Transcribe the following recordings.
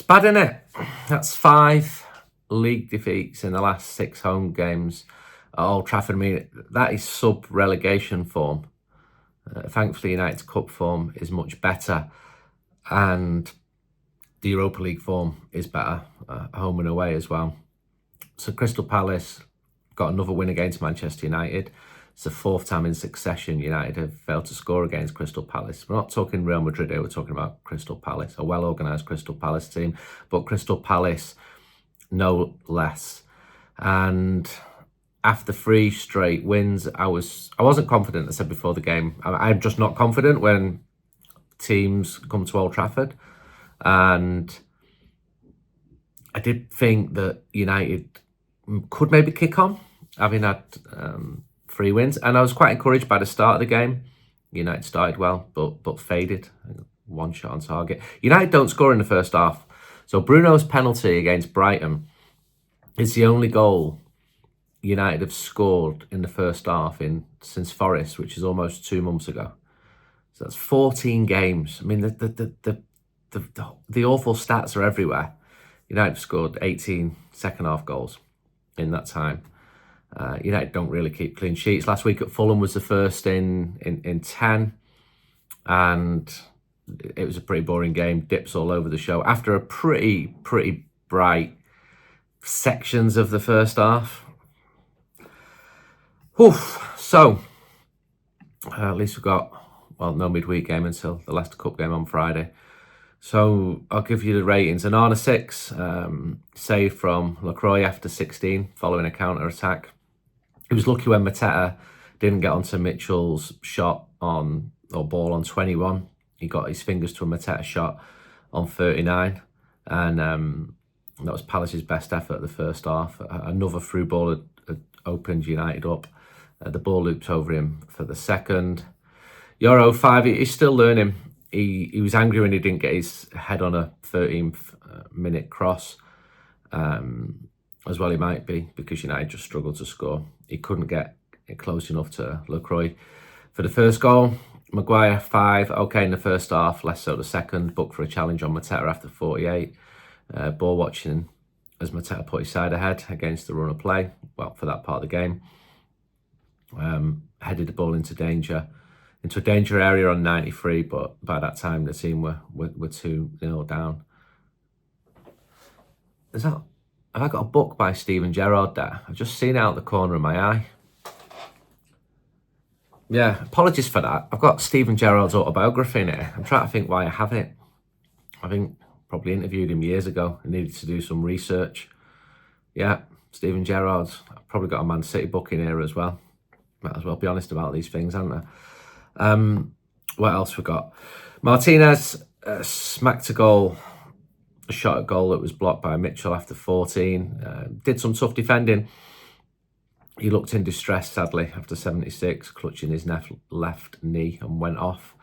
bad, isn't it? That's 5 league defeats in the last 6 home games at Old Trafford. I mean, that is sub-relegation form. Thankfully, United's cup form is much better, and the Europa League form is better, home and away as well. So Crystal Palace got another win against Manchester United. It's the 4th time in succession United have failed to score against Crystal Palace. We're not talking Real Madrid here, we're talking about Crystal Palace, a well-organised Crystal Palace team, but Crystal Palace no less. And after 3 straight wins, I wasn't confident. I said before the game, I'm just not confident when teams come to Old Trafford. And I did think that United could maybe kick on, having had 3 wins. And I was quite encouraged by the start of the game. United started well, but faded. 1 shot on target. United don't score in the first half. So Bruno's penalty against Brighton is the only goal United have scored in the first half since Forest, which is almost 2 months ago. So that's 14 games. I mean, the awful stats are everywhere. United have scored 18 second half goals in that time. United don't really keep clean sheets. Last week at Fulham was the first in 10, and it was a pretty boring game. Dips all over the show after a pretty bright sections of the first half. Oof. So at least we've got, well, no midweek game until the Leicester Cup game on Friday. So I'll give you the ratings. Onana 6, save from Lacroix after 16 following a counter-attack. He was lucky when Mateta didn't get onto Mitchell's shot ball on 21. He got his fingers to a Mateta shot on 39. And that was Palace's best effort of the first half. Another through ball had opened United up. The ball looped over him for the second. Euro 5, he's still learning. He was angry when he didn't get his head on a 13th minute cross. As well he might be, because United just struggled to score. He couldn't get it close enough to Lacroix for the first goal. Maguire 5, okay in the first half, less so the second. Booked for a challenge on Mateta after 48. Ball watching as Mateta put his side ahead against the run of play. Well, for that part of the game. Headed the ball into a danger area on 93, but by that time the team were 2-0 down. Have I got a book by Steven Gerrard there? I've just seen it out the corner of my eye. Yeah, apologies for that. I've got Steven Gerrard's autobiography in it. I'm trying to think why I have it. I think probably interviewed him years ago. I needed to do some research. Yeah, Steven Gerrard. I've probably got a Man City book in here as well. Might as well be honest about these things, haven't I? What else we got? Martinez smacked a shot at goal that was blocked by Mitchell after 14. Did some tough defending. He looked in distress, sadly, after 76, clutching his left knee and went off.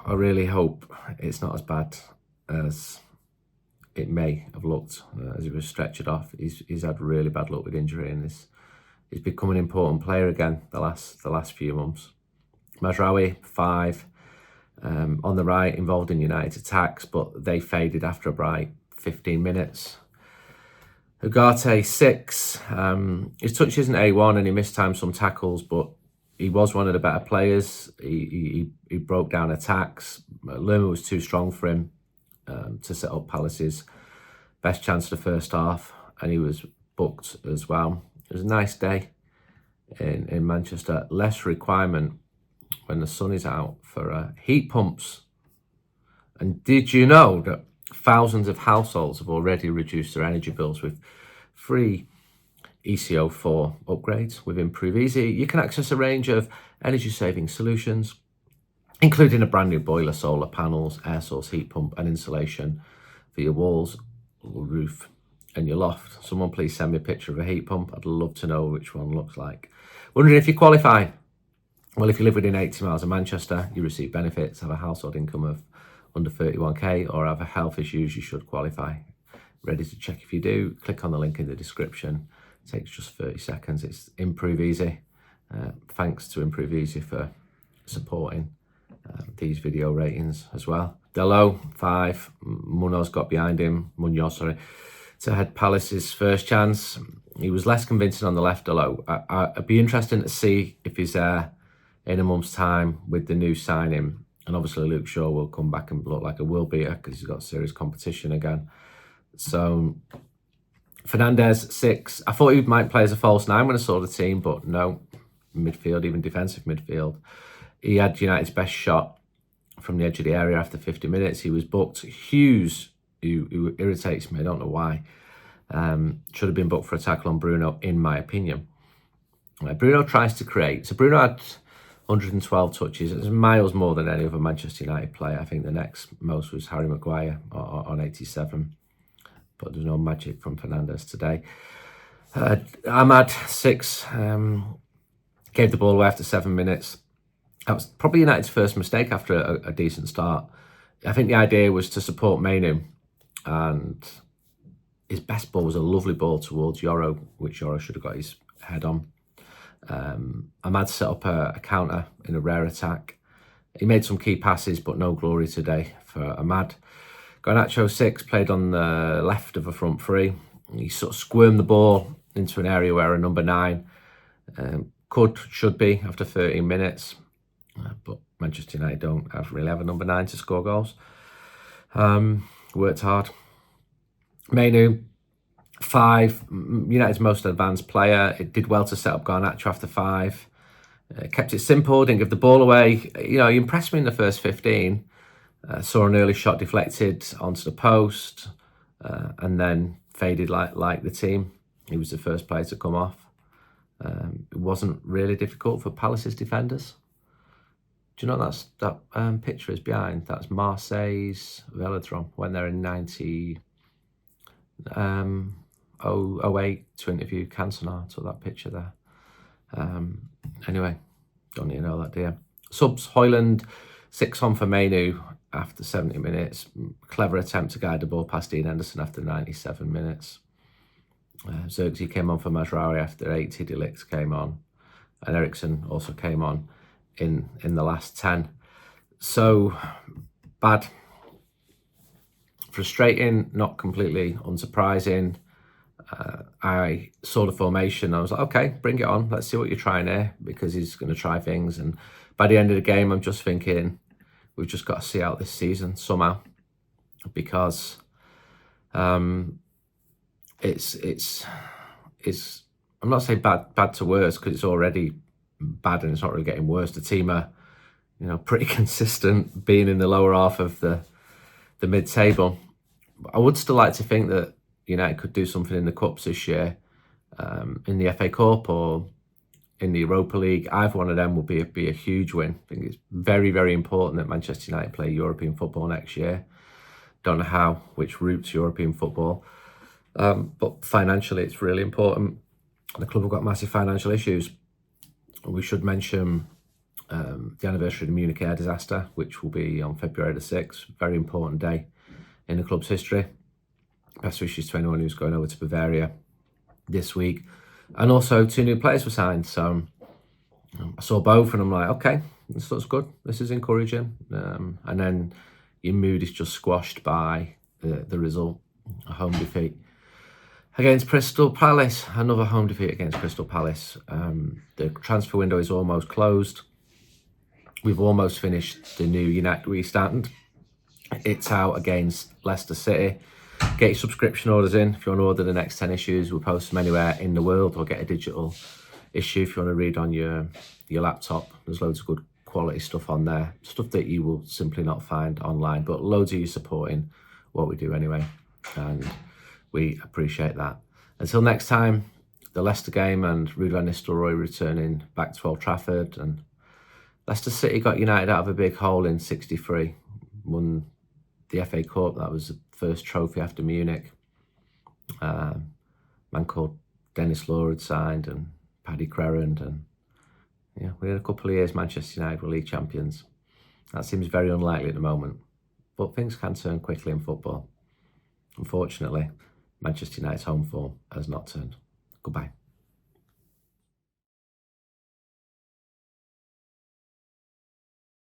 I really hope it's not as bad as it may have looked as he was stretchered off. He's had really bad luck with injury, and he's become an important player again the last few months. Mazraoui 5 on the right, involved in United's attacks, but they faded after a bright 15 minutes. Ugarte 6. His touch isn't A1 and he mistimed some tackles, but he was one of the better players. He broke down attacks. Lerma was too strong for him to set up Palace's best chance of the first half, and he was booked as well. It was a nice day in Manchester. Less requirement when the sun is out for heat pumps. And did you know that thousands of households have already reduced their energy bills with free ECO4 upgrades with Improve Easy? You can access a range of energy-saving solutions, including a brand new boiler, solar panels, air source heat pump and insulation for your walls, roof and your loft. Someone please send me a picture of a heat pump. I'd love to know which one looks like. Wondering if you qualify? Well, if you live within 80 miles of Manchester, you receive benefits, have a household income of under 31k, or have a health issues, you should qualify. Ready to check if you do? Click on the link in the description. It takes just 30 seconds. It's Improve Easy. Thanks to Improve Easy for supporting these video ratings as well. Delot, 5. Munoz got behind him, Munoz, sorry, to head Palace's first chance. He was less convincing on the left, Delot. It'd be interesting to see if he's there in a month's time with the new signing. And obviously Luke Shaw will come back and look like a world beater because he's got serious competition again. So Fernandes, 6. I thought he might play as a false 9 when I saw the team, but no. Midfield, even defensive midfield. He had United's best shot from the edge of the area after 50 minutes. He was booked. Hughes, who irritates me, I don't know why, should have been booked for a tackle on Bruno, in my opinion. Bruno tries to create. So Bruno had 112 touches. It's miles more than any other Manchester United player. I think the next most was Harry Maguire on 87. But there's no magic from Fernandes today. Ahmad, 6. Gave the ball away after 7 minutes. That was probably United's first mistake after a decent start. I think the idea was to support Mainu, and his best ball was a lovely ball towards Yoro, which Yoro should have got his head on. Ahmad set up a counter in a rare attack. He made some key passes, but no glory today for Ahmad. Garnacho, 6, played on the left of a front 3. He sort of squirmed the ball into an area where a number 9 should be after 13 minutes. But Manchester United don't really have a number 9 to score goals. Worked hard. Mainu, 5. United's most advanced player. It did well to set up Garnacho after 5. Kept it simple, didn't give the ball away. He impressed me in the first 15. Saw an early shot deflected onto the post, and then faded like the team. He was the first player to come off. It wasn't really difficult for Palace's defenders. Do you know that picture is behind? That's Marseille's Velodrome when they're in 08 to interview Cantona. Took that picture there. Anyway, don't need to know that, do you? Subs, Højlund, 6 on for Mainu after 70 minutes. Clever attempt to guide the ball past Dean Henderson after 97 minutes. Zirkzee came on for Mazraoui after 80. De Ligt came on, and Eriksen also came on in the last 10. So bad, frustrating, not completely unsurprising. I saw the formation. I was like, okay, bring it on. Let's see what you're trying here, because he's going to try things. And by the end of the game, I'm just thinking we've just got to see out this season somehow, because it's I'm not saying bad to worse, because it's already bad and it's not really getting worse. The team are, pretty consistent, being in the lower half of the mid-table. I would still like to think that United could do something in the cups this year, in the FA Cup or in the Europa League. Either one of them will be a huge win. I think it's very, very important that Manchester United play European football next year. Don't know which route to European football. But financially, it's really important. The club have got massive financial issues. We should mention the anniversary of the Munich air disaster, which will be on February the 6th. Very important day in the club's history. Best wishes to anyone who's going over to Bavaria this week. And also 2 new players were signed. So I saw both and I'm like, okay, this looks good. This is encouraging. And then your mood is just squashed by the result, a home defeat against Crystal Palace. Another home defeat against Crystal Palace. The transfer window is almost closed. We've almost finished the new United restand. It's out against Leicester City. Get your subscription orders in. If you want to order the next 10 issues, we'll post them anywhere in the world, or get a digital issue if you want to read on your laptop. There's loads of good quality stuff on there. Stuff that you will simply not find online, but loads of you supporting what we do anyway. And we appreciate that. Until next time, the Leicester game and Ruben Amorim returning back to Old Trafford, and Leicester City got United out of a big hole in '63, won the FA Cup. That was the first trophy after Munich. A man called Dennis Law had signed, and Paddy Crerand, and within a couple of years Manchester United were league champions. That seems very unlikely at the moment, but things can turn quickly in football. Unfortunately, Manchester United's home form has not turned. Goodbye.